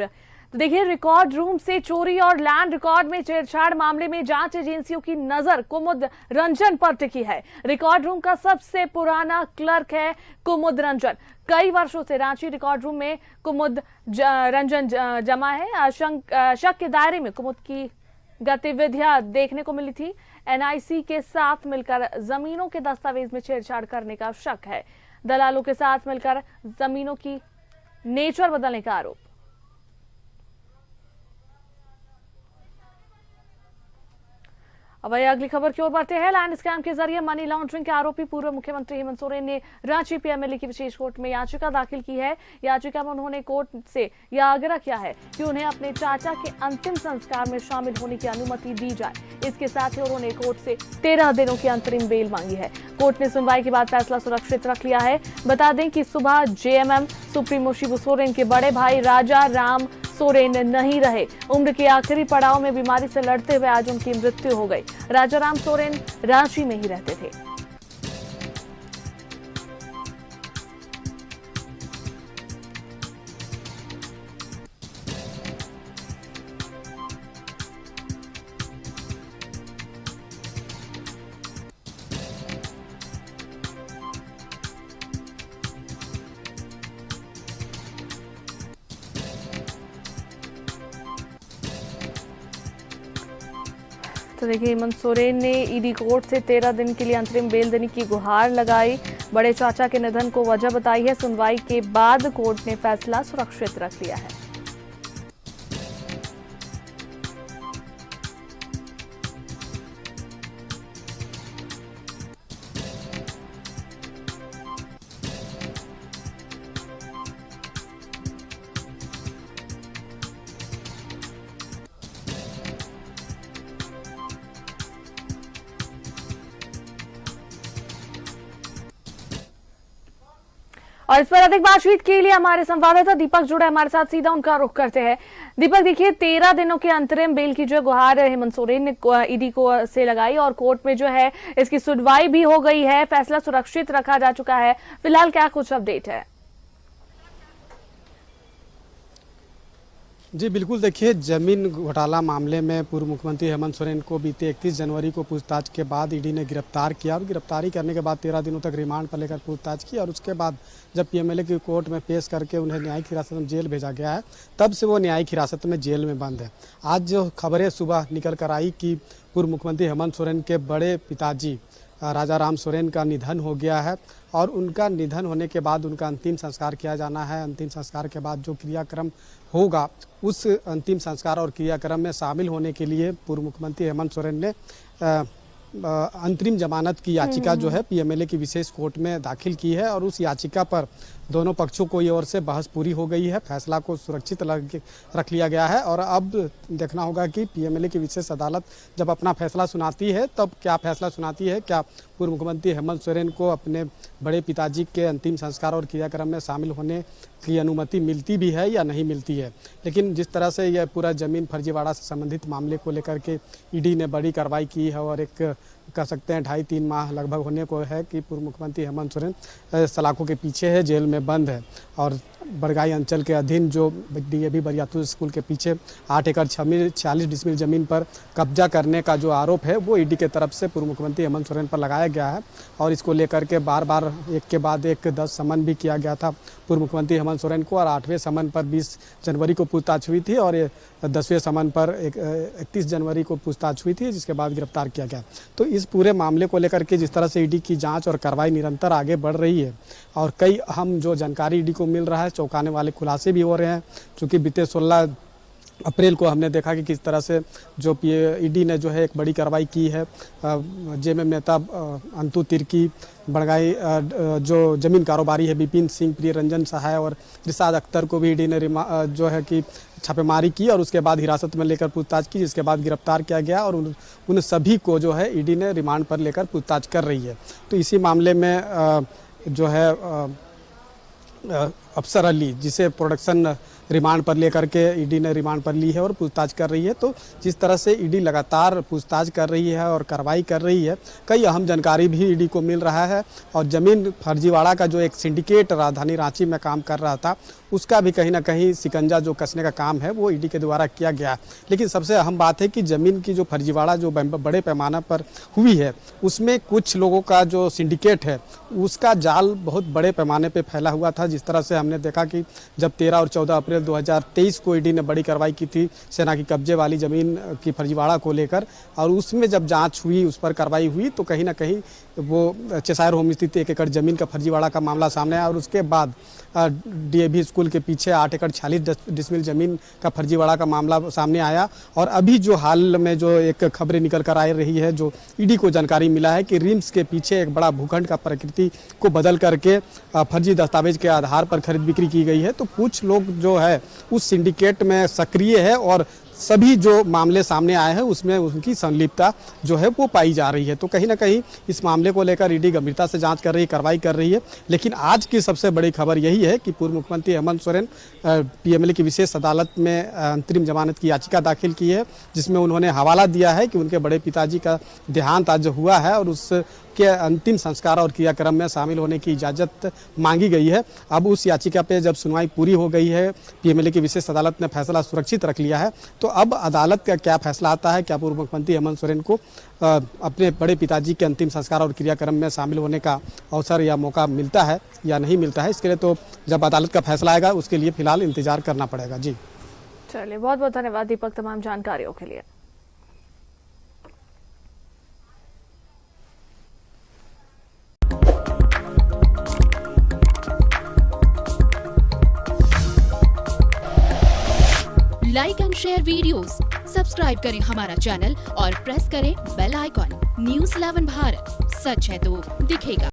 तो देखिए, record room से चोरी और लैंड रिकॉर्ड में छेड़छाड़ मामले में जांच एजेंसियों की नजर कुमुद रंजन पर टिकी है। रिकॉर्ड रूम का सबसे पुराना क्लर्क है कुमुद रंजन। कई वर्षों से रांची रिकॉर्ड रूम में कुमुद रंजन जमा है। शक के दायरे में कुमुद की गतिविधियां देखने को मिली थी। एनआईसी के साथ मिलकर जमीनों के दस्तावेज में छेड़छाड़ करने का शक है। दलालों के साथ मिलकर जमीनों की नेचर बदलने का आरोप। अब अगली खबर की ओर बढ़ते हैं। लैंड स्कैम के जरिए मनी लॉन्ड्रिंग के आरोपी पूर्व मुख्यमंत्री हेमंत सोरेन ने रांची पीएमएलए की विशेष कोर्ट में याचिका दाखिल की है। याचिका में उन्होंने कोर्ट से यह आग्रह किया है कि उन्हें अपने चाचा के अंतिम संस्कार में शामिल होने की अनुमति दी जाए। इसके साथ ही उन्होंने कोर्ट से 13 दिनों की अंतरिम बेल मांगी है। कोर्ट ने सुनवाई के बाद फैसला सुरक्षित रख लिया है। बता दें कि सुबह जेएमएम सुप्रीमो शिबू सोरेन के बड़े भाई राजा राम सोरेन नहीं रहे। उम्र के आखिरी पड़ाव में बीमारी से लड़ते हुए आज उनकी मृत्यु हो गई। राजा राम सोरेन रांची में ही रहते थे। तो देखिए, हेमंत सोरेन ने ईडी कोर्ट से 13 दिन के लिए अंतरिम बेल देने की गुहार लगाई। बड़े चाचा के निधन को वजह बताई है। सुनवाई के बाद कोर्ट ने फैसला सुरक्षित रख लिया है। और इस पर अधिक बातचीत के लिए हमारे संवाददाता दीपक जुड़े हमारे साथ, सीधा उनका रुख करते हैं। दीपक, देखिए, 13 दिनों के अंतरिम बेल की जो गुहार हेमंत सोरेन ने ईडी को से लगाई और कोर्ट में जो है इसकी सुनवाई भी हो गई है। फैसला सुरक्षित रखा जा चुका है। फिलहाल क्या कुछ अपडेट है? जी बिल्कुल, देखिए, जमीन घोटाला मामले में पूर्व मुख्यमंत्री हेमंत सोरेन को बीते 31 जनवरी को पूछताछ के बाद ईडी ने गिरफ्तार किया और गिरफ्तारी करने के बाद 13 दिनों तक रिमांड पर लेकर पूछताछ की और उसके बाद जब पीएमएलए की कोर्ट में पेश करके उन्हें न्यायिक हिरासत में जेल भेजा गया है, तब से वो न्यायिक हिरासत में जेल में बंद है। आज जो खबरें सुबह निकल कर आई कि पूर्व मुख्यमंत्री हेमंत सोरेन के बड़े पिताजी राजा राम सोरेन का निधन हो गया है और उनका निधन होने के बाद उनका अंतिम संस्कार किया जाना है। अंतिम संस्कार के बाद जो क्रियाक्रम होगा, उस अंतिम संस्कार और क्रियाक्रम में शामिल होने के लिए पूर्व मुख्यमंत्री हेमंत सोरेन ने अंतरिम जमानत की याचिका जो है पीएमएलए की विशेष कोर्ट में दाखिल की है और उस याचिका पर दोनों पक्षों को ये ओर से बहस पूरी हो गई है। फैसला को सुरक्षित रख लिया गया है और अब देखना होगा कि पीएमएलए की विशेष अदालत जब अपना फैसला सुनाती है तब क्या फैसला सुनाती है। क्या पूर्व मुख्यमंत्री हेमंत सोरेन को अपने बड़े पिताजी के अंतिम संस्कार और क्रियाक्रम में शामिल होने की अनुमति मिलती भी है या नहीं मिलती है। लेकिन जिस तरह से यह पूरा जमीन फर्जीवाड़ा से संबंधित मामले को लेकर के ईडी ने बड़ी कार्रवाई की है और एक कह सकते हैं 2.5-3 माह लगभग होने को है कि पूर्व मुख्यमंत्री हेमंत सोरेन सलाखों के पीछे है, जेल में बंद है। और बड़गाई अंचल के अधीन जो डीएवी बरियातू स्कूल के पीछे 8 एकड़ 46 डिसमिल जमीन पर कब्जा करने का जो आरोप है वो ईडी के तरफ से पूर्व मुख्यमंत्री हेमंत सोरेन पर लगाया गया है और इसको लेकर के बार बार एक के बाद एक 10 समन भी किया गया था पूर्व मुख्यमंत्री हेमंत सोरेन को और 8वें समन पर 20 जनवरी को पूछताछ हुई थी और 10वें समन पर 31 जनवरी को पूछताछ हुई थी, जिसके बाद गिरफ्तार किया गया। तो इस पूरे मामले को लेकर के जिस तरह से ईडी की जांच और कार्रवाई निरंतर आगे बढ़ रही है और कई अहम जो जानकारी ईडी को मिल रहा है, चौंकाने वाले खुलासे भी हो रहे हैं। चूँकि बीते 16 अप्रैल को हमने देखा कि किस तरह से जो ईडी ने जो है एक बड़ी कार्रवाई की है जेएमएम नेता अंतु तिर्की, बड़गाई जो जमीन कारोबारी है विपिन सिंह, प्रिय रंजन सहाय और रिसाद अख्तर को भी ईडी ने जो है कि छापेमारी की और उसके बाद हिरासत में लेकर पूछताछ की, जिसके बाद गिरफ्तार किया गया और उन सभी को जो है ईडी ने रिमांड पर लेकर पूछताछ कर रही है। तो इसी मामले में जो है अफसर अली, जिसे प्रोडक्शन रिमांड पर लेकर के ईडी ने रिमांड पर ली है और पूछताछ कर रही है। तो जिस तरह से ईडी लगातार पूछताछ कर रही है और कार्रवाई कर रही है, कई अहम जानकारी भी ईडी को मिल रहा है। और ज़मीन फर्जीवाड़ा का जो एक सिंडिकेट राजधानी रांची में काम कर रहा था, उसका भी कहीं ना कहीं शिकंजा जो कसने का काम है वो ईडी के द्वारा किया गया। लेकिन सबसे अहम बात है कि ज़मीन की जो फर्जीवाड़ा जो बड़े पैमाने पर हुई है, उसमें कुछ लोगों का जो सिंडिकेट है उसका जाल बहुत बड़े पैमाने पे फैला हुआ था। जिस तरह से हमने देखा कि जब 13 और 14 अप्रैल 2023 को ईडी ने बड़ी कार्रवाई की थी सेना की कब्जे वाली ज़मीन की फर्जीवाड़ा को लेकर, और उसमें जब जांच हुई, उस पर कार्रवाई हुई, तो कहीं ना कहीं वो चेसायर होम स्थित 1 एकड़ ज़मीन का फर्जीवाड़ा का मामला सामने आया। और उसके बाद डीएवी स्कूल के पीछे 8 एकड़ 46 डिसमिल ज़मीन का फर्जीवाड़ा का मामला सामने आया। और अभी जो हाल में जो एक खबरें निकल कर आ रही है, जो ईडी को जानकारी मिला है कि रिम्स के पीछे एक बड़ा भूखंड का प्रकृति को बदल करके फर्जी दस्तावेज के आधार पर खरीद बिक्री की गई है। तो कुछ लोग जो है उस सिंडिकेट में सक्रिय है और सभी जो मामले सामने आए हैं उसमें उनकी संलिप्तता जो है वो पाई जा रही है। तो कहीं ना कहीं इस मामले को लेकर ईडी गंभीरता से जांच कर रही है, कार्रवाई कर रही है। लेकिन आज की सबसे बड़ी खबर यही है कि पूर्व मुख्यमंत्री हेमंत सोरेन पीएमएलए की विशेष अदालत में अंतरिम जमानत की याचिका दाखिल की है, जिसमें उन्होंने हवाला दिया है कि उनके बड़े पिताजी का देहांत आज हुआ है और उसके अंतिम संस्कार और क्रियाक्रम में शामिल होने की इजाज़त मांगी गई है। अब उस याचिका पे जब सुनवाई पूरी हो गई है, पीएमएलए की विशेष अदालत ने फैसला सुरक्षित रख लिया है, तो अब अदालत का क्या फैसला आता है, क्या पूर्व मुख्यमंत्री हेमंत सोरेन को अपने बड़े पिताजी के अंतिम संस्कार और क्रियाक्रम में शामिल होने का अवसर या मौका मिलता है या नहीं मिलता है, इसके लिए तो जब अदालत का फैसला आएगा उसके लिए फिलहाल इंतजार करना पड़ेगा। जी चलिए, बहुत बहुत धन्यवाद दीपक तमाम जानकारियों के लिए। Like and share videos, subscribe करें हमारा चैनल और प्रेस करें बेल आइकॉन। न्यूज़ 11 भारत, सच है तो दिखेगा।